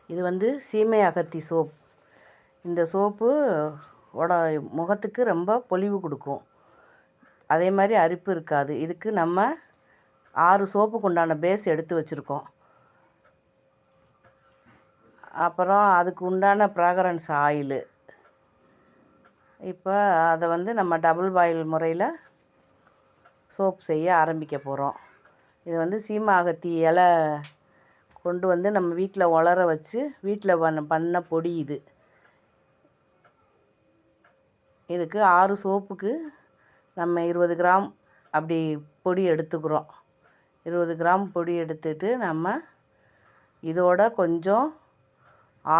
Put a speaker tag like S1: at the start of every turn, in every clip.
S1: இது வந்து சீமை அகத்தி சோப். இந்த சோப்பு முகத்துக்கு ரொம்ப பொலிவு கொடுக்கும். அதே மாதிரி அரிப்பு இருக்காது. இதுக்கு நம்ம 6 சோப்புக்கு உண்டான பேஸ் எடுத்து வச்சுருக்கோம். அப்புறம் அதுக்கு உண்டான ஃப்ராக்ரன்ஸ் ஆயிலு. இப்போ அதை வந்து நம்ம டபுள் பாயில் முறையில் சோப் செய்ய ஆரம்பிக்க போகிறோம். இது வந்து சீமை அகத்தி இலை கொண்டு வந்து நம்ம வீட்டில் உலர வச்சு வீட்டில் பண்ண பொடி இது. இதுக்கு 6 சோப்புக்கு நம்ம 20 கிராம் அப்படி பொடி எடுத்துக்கிறோம். 20 கிராம் பொடி எடுத்துட்டு நம்ம இதோட கொஞ்சம்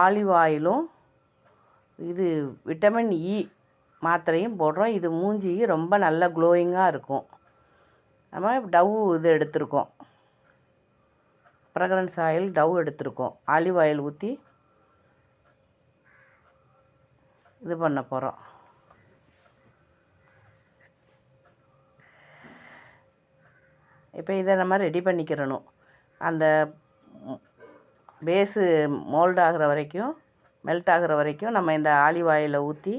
S1: ஆலிவ் ஆயிலும் இது விட்டமின் இ மாத்திரையும் போடுறோம். இது மூஞ்சி ரொம்ப நல்ல க்ளோயிங்காக இருக்கும். நம்ம டவ் இது எடுத்திருக்கோம், ஃப்ராக்ரன்ஸ் ஆயில் டவ் எடுத்திருக்கோம். ஆலிவ் ஆயில் ஊற்றி இது பண்ண போகிறோம். இப்போ இதை நம்ம ரெடி பண்ணிக்கிறணும். அந்த பேஸு மோல்ட் ஆகிற வரைக்கும், மெல்ட் ஆகிற வரைக்கும் நம்ம இந்த ஆலிவ் ஆயிலை ஊற்றி,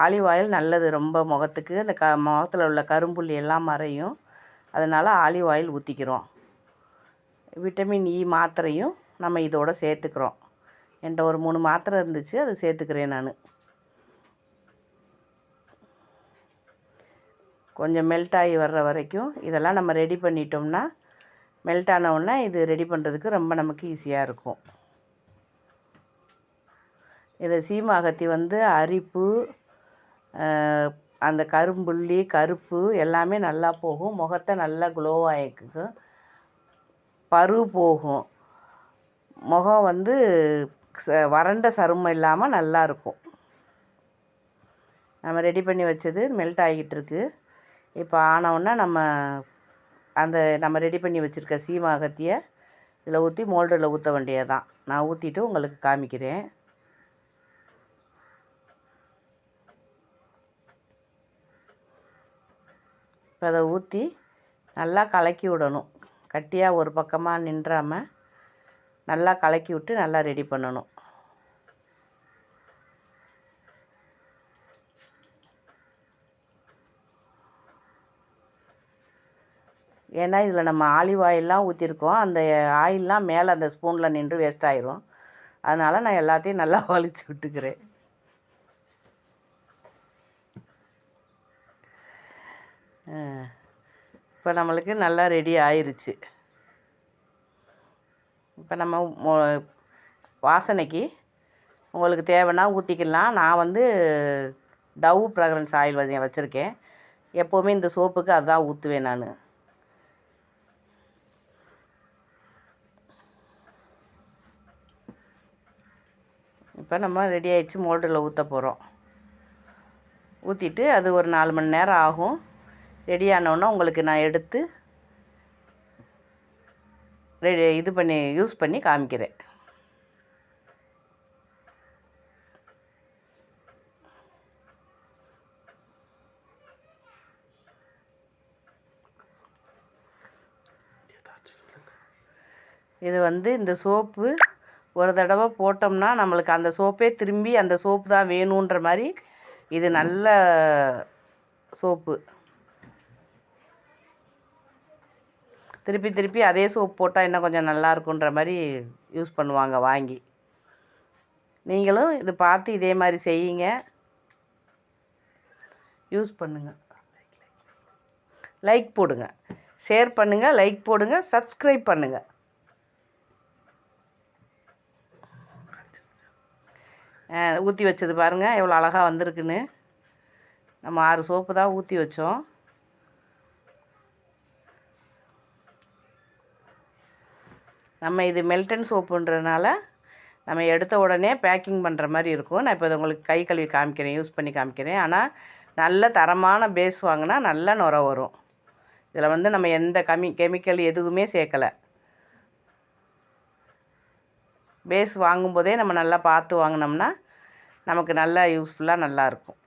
S1: ஆலிவ் ஆயில் நல்லது ரொம்ப முகத்துக்கு. இந்த முகத்தில் உள்ள கரும்புள்ளி எல்லாம் மறையும். அதனால் ஆலிவ் ஆயில் ஊற்றிக்கிறோம். விட்டமின் இ மாத்திரையும் நம்ம இதோடு சேர்த்துக்கிறோம். என்கிட்ட ஒரு 3 மாத்திரை இருந்துச்சு, அது சேர்த்துக்கிறேன் நான். கொஞ்சம் மெல்ட் ஆகி வர்ற வரைக்கும் இதெல்லாம் நம்ம ரெடி பண்ணிட்டோம்னா, மெல்ட் ஆனவுடனே இது ரெடி பண்ணுறதுக்கு ரொம்ப நமக்கு ஈஸியாக இருக்கும். இதை சீமை அகத்தி வந்து அரிப்பு, அந்த கரும்புள்ளி கருப்பு எல்லாமே நல்லா போகும். முகத்தை நல்லா க்ளோவாகிக்கும். பரு போகும். முகம் வந்து வறண்ட சருமம் இல்லாமல் நல்லாயிருக்கும். நம்ம ரெடி பண்ணி வச்சது மெல்ட் ஆகிட்டு இருக்கு. இப்போ ஆனவுடனே நம்ம ரெடி பண்ணி வச்சுருக்க சீமை அகத்தியை இதில் ஊற்றி மோல்டில் ஊற்ற வேண்டியதுதான். நான் ஊற்றிட்டு உங்களுக்கு காமிக்கிறேன். இப்போ அதை ஊற்றி நல்லா கலக்கி விடணும். கட்டியாக ஒரு பக்கமாக நின்றாமல் நல்லா கலக்கி விட்டு நல்லா ரெடி பண்ணணும். ஏன்னா இதில் நம்ம ஆலிவ் ஆயிலெலாம் ஊற்றிருக்கோம். அந்த ஆயிலெலாம் மேலே அந்த ஸ்பூனில் நின்று வேஸ்ட் ஆயிரும். அதனால் நான் எல்லாத்தையும் நல்லா வலிச்சு விட்டுக்கிறேன். இப்போ நம்மளுக்கு நல்லா ரெடி ஆயிருச்சு. இப்போ நம்ம வாசனைக்கு உங்களுக்கு தேவைன்னா ஊற்றிக்கலாம். நான் வந்து டவ் ஃப்ராக்ரன்ஸ் ஆயில் வச்சுருக்கேன். எப்போவுமே இந்த சோப்புக்கு அதுதான் ஊற்றுவேன் நான். இப்போ நம்ம ரெடி ஆகிடுச்சு. மோல்டில் ஊற்ற போகிறோம். ஊற்றிட்டு அது ஒரு 4 மணி நேரம் ஆகும். ரெடி ஆனோன்னா உங்களுக்கு நான் எடுத்து யூஸ் பண்ணி காமிக்கிறேன். இது வந்து இந்த சோப்பு ஒரு தடவை போட்டோம்னா நம்மளுக்கு அந்த சோப்பே திரும்பி அந்த சோப்பு தான் வேணுன்ற மாதிரி இது நல்ல சோப்பு. திருப்பி திருப்பி அதே சோப் போட்டால் இன்னும் கொஞ்சம் நல்லா இருக்குன்ற மாதிரி யூஸ் பண்ணுவாங்க வாங்கி. நீங்களும் இது பார்த்து இதே மாதிரி செய்யுங்க, யூஸ் பண்ணுங்கள். லைக் போடுங்க, ஷேர் பண்ணுங்கள், லைக் போடுங்க, சப்ஸ்கிரைப் பண்ணுங்கள். ஊற்றி வச்சது பாருங்கள் எவ்வளோ அழகாக வந்திருக்குன்னு. நம்ம 6 சோப்பு தான் ஊற்றி வச்சோம். நம்ம இது மெல்டன் சோப்புன்றதுனால நம்ம எடுத்த உடனே பேக்கிங் பண்ணுற மாதிரி இருக்கும். நான் இப்போ உங்களுக்கு கை கழுவி காமிக்கிறேன், யூஸ் பண்ணி காமிக்கிறேன். ஆனால் நல்ல தரமான பேஸ் வாங்கினா நல்ல நுரை வரும். இதில் வந்து நம்ம எந்த கெமிக்கல் எதுவுமே சேர்க்கலை. பேஸ் வாங்கும்போதே நம்ம நல்லா பார்த்து வாங்கினோம்னா நமக்கு நல்லா யூஸ்ஃபுல்லாக நல்லாயிருக்கும்.